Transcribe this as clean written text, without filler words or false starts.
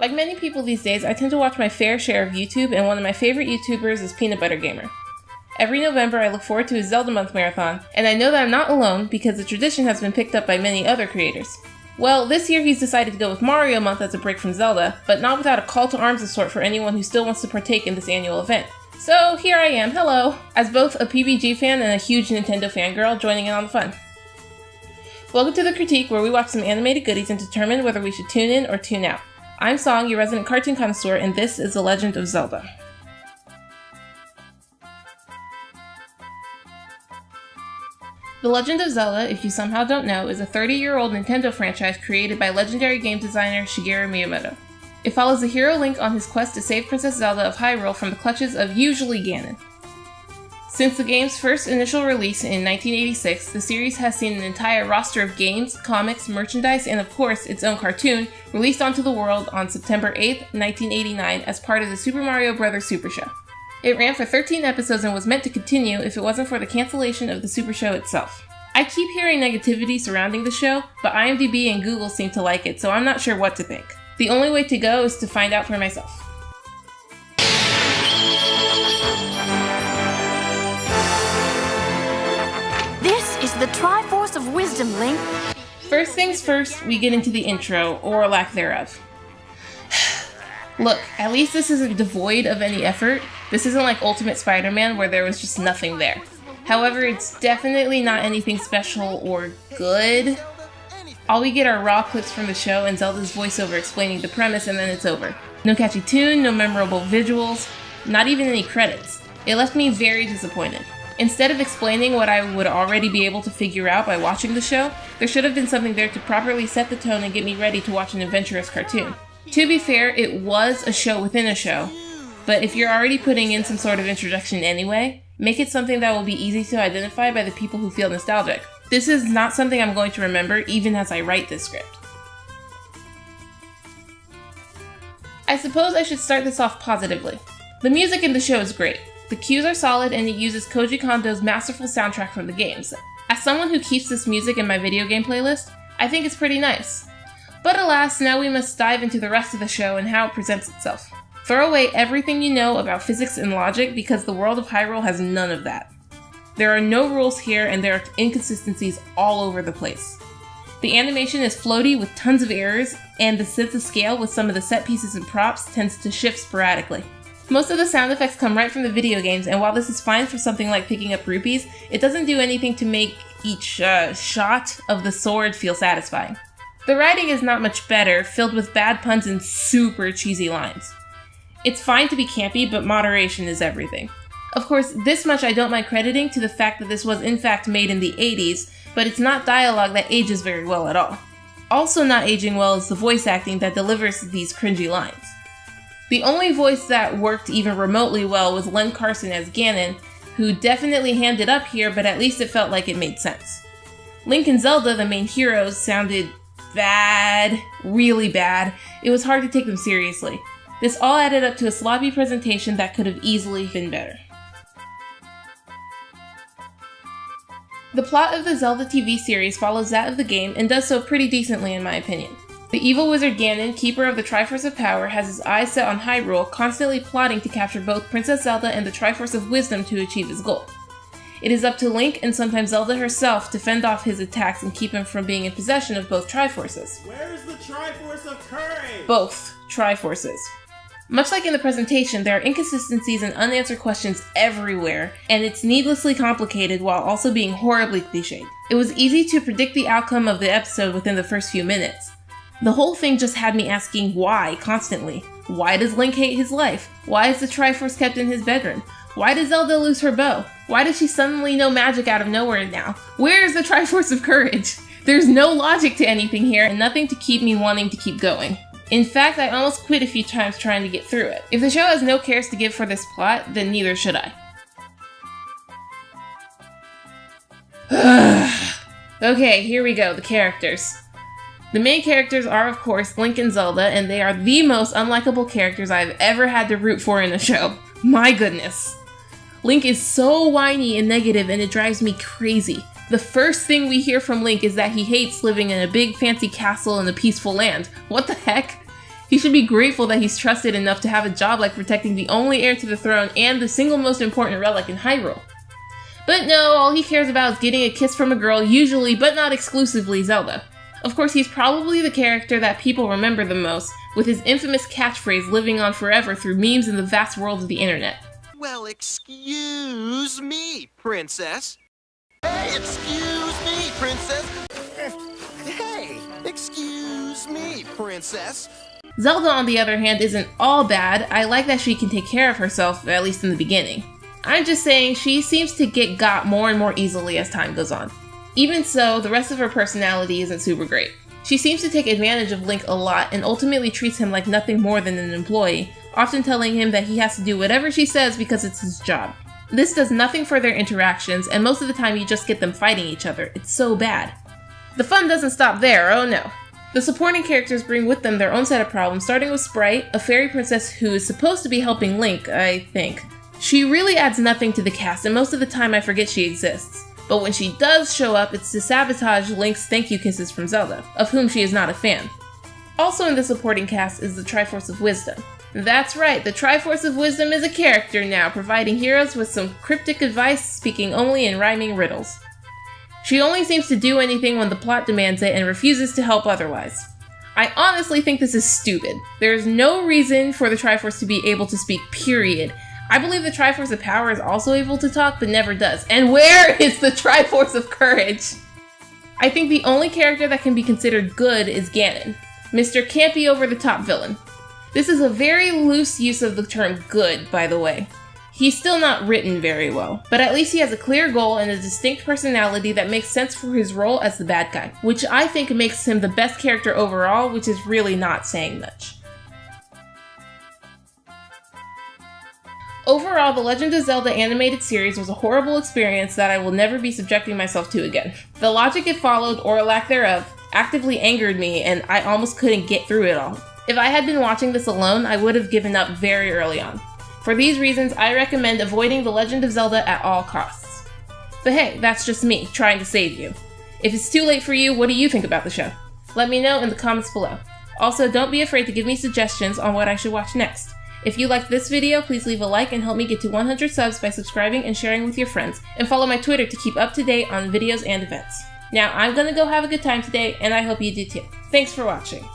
Like many people these days, I tend to watch my fair share of YouTube, and one of my favorite YouTubers is Peanut Butter Gamer. Every November, I look forward to his Zelda Month marathon, and I know that I'm not alone because the tradition has been picked up by many other creators. Well, this year he's decided to go with Mario Month as a break from Zelda, but not without a call to arms of sort for anyone who still wants to partake in this annual event. So here I am, hello, as both a PBG fan and a huge Nintendo fangirl joining in on the fun. Welcome to The Critique, where we watch some animated goodies and determine whether we should tune in or tune out. I'm Song, your resident cartoon connoisseur, and this is The Legend of Zelda. The Legend of Zelda, if you somehow don't know, is a 30-year-old Nintendo franchise created by legendary game designer Shigeru Miyamoto. It follows the hero Link on his quest to save Princess Zelda of Hyrule from the clutches of usually Ganon. Since the game's first initial release in 1986, the series has seen an entire roster of games, comics, merchandise, and of course, its own cartoon, released onto the world on September 8, 1989 as part of the Super Mario Bros. Super Show. It ran for 13 episodes and was meant to continue if it wasn't for the cancellation of the Super Show itself. I keep hearing negativity surrounding the show, but IMDb and Google seem to like it, so I'm not sure what to think. The only way to go is to find out for myself. This is the Triforce of Wisdom, Link. First things first, we get into the intro, or lack thereof. Look, at least this isn't devoid of any effort. This isn't like Ultimate Spider-Man where there was just nothing there. However, it's definitely not anything special or good. All we get are raw clips from the show and Zelda's voiceover explaining the premise, and then it's over. No catchy tune, no memorable visuals, not even any credits. It left me very disappointed. Instead of explaining what I would already be able to figure out by watching the show, there should have been something there to properly set the tone and get me ready to watch an adventurous cartoon. To be fair, it was a show within a show, but if you're already putting in some sort of introduction anyway, make it something that will be easy to identify by the people who feel nostalgic. This is not something I'm going to remember even as I write this script. I suppose I should start this off positively. The music in the show is great. The cues are solid and it uses Koji Kondo's masterful soundtrack from the games. As someone who keeps this music in my video game playlist, I think it's pretty nice. But alas, now we must dive into the rest of the show and how it presents itself. Throw away everything you know about physics and logic because the world of Hyrule has none of that. There are no rules here and there are inconsistencies all over the place. The animation is floaty with tons of errors, and the sense of scale with some of the set pieces and props tends to shift sporadically. Most of the sound effects come right from the video games, and while this is fine for something like picking up rupees, it doesn't do anything to make each shot of the sword feel satisfying. The writing is not much better, filled with bad puns and super cheesy lines. It's fine to be campy, but moderation is everything. Of course, this much I don't mind crediting to the fact that this was in fact made in the 80s, but it's not dialogue that ages very well at all. Also not aging well is the voice acting that delivers these cringy lines. The only voice that worked even remotely well was Len Carson as Ganon, who definitely handed up here, but at least it felt like it made sense. Link and Zelda, the main heroes, sounded bad, really bad. It was hard to take them seriously. This all added up to a sloppy presentation that could have easily been better. The plot of the Zelda TV series follows that of the game and does so pretty decently in my opinion. The evil wizard Ganon, keeper of the Triforce of Power, has his eyes set on Hyrule, constantly plotting to capture both Princess Zelda and the Triforce of Wisdom to achieve his goal. It is up to Link and sometimes Zelda herself to fend off his attacks and keep him from being in possession of both Triforces. Where's the Triforce of Courage? Both Triforces. Much like in the presentation, there are inconsistencies and unanswered questions everywhere, and it's needlessly complicated while also being horribly cliched. It was easy to predict the outcome of the episode within the first few minutes. The whole thing just had me asking why constantly. Why does Link hate his life? Why is the Triforce kept in his bedroom? Why does Zelda lose her bow? Why does she suddenly know magic out of nowhere now? Where is the Triforce of Courage? There's no logic to anything here and nothing to keep me wanting to keep going. In fact, I almost quit a few times trying to get through it. If the show has no cares to give for this plot, then neither should I. Okay, here we go, the characters. The main characters are, of course, Link and Zelda, and they are the most unlikable characters I've ever had to root for in a show. My goodness. Link is so whiny and negative, and it drives me crazy. The first thing we hear from Link is that he hates living in a big fancy castle in a peaceful land. What the heck? He should be grateful that he's trusted enough to have a job like protecting the only heir to the throne and the single most important relic in Hyrule. But no, all he cares about is getting a kiss from a girl, usually, but not exclusively, Zelda. Of course, he's probably the character that people remember the most, with his infamous catchphrase living on forever through memes in the vast world of the internet. Well, excuse me, princess. Hey, excuse me, princess. Hey, excuse me, princess. Zelda, on the other hand, isn't all bad. I like that she can take care of herself, at least in the beginning. I'm just saying, she seems to get got more and more easily as time goes on. Even so, the rest of her personality isn't super great. She seems to take advantage of Link a lot and ultimately treats him like nothing more than an employee, often telling him that he has to do whatever she says because it's his job. This does nothing for their interactions, and most of the time you just get them fighting each other. It's so bad. The fun doesn't stop there, oh no. The supporting characters bring with them their own set of problems, starting with Sprite, a fairy princess who is supposed to be helping Link, I think. She really adds nothing to the cast, and most of the time I forget she exists. But when she does show up, it's to sabotage Link's thank you kisses from Zelda, of whom she is not a fan. Also in the supporting cast is the Triforce of Wisdom. That's right, the Triforce of Wisdom is a character now, providing heroes with some cryptic advice, speaking only in rhyming riddles. She only seems to do anything when the plot demands it and refuses to help otherwise. I honestly think this is stupid. There is no reason for the Triforce to be able to speak, period. I believe the Triforce of Power is also able to talk, but never does. And where is the Triforce of Courage? I think the only character that can be considered good is Ganon, Mr. Campy over-the-top villain. This is a very loose use of the term good, by the way. He's still not written very well, but at least he has a clear goal and a distinct personality that makes sense for his role as the bad guy, which I think makes him the best character overall, which is really not saying much. Overall, the Legend of Zelda animated series was a horrible experience that I will never be subjecting myself to again. The logic it followed, or lack thereof, actively angered me, and I almost couldn't get through it all. If I had been watching this alone, I would have given up very early on. For these reasons, I recommend avoiding The Legend of Zelda at all costs. But hey, that's just me, trying to save you. If it's too late for you, what do you think about the show? Let me know in the comments below. Also, don't be afraid to give me suggestions on what I should watch next. If you liked this video, please leave a like and help me get to 100 subs by subscribing and sharing with your friends, and follow my Twitter to keep up to date on videos and events. Now, I'm gonna go have a good time today, and I hope you do too. Thanks for watching.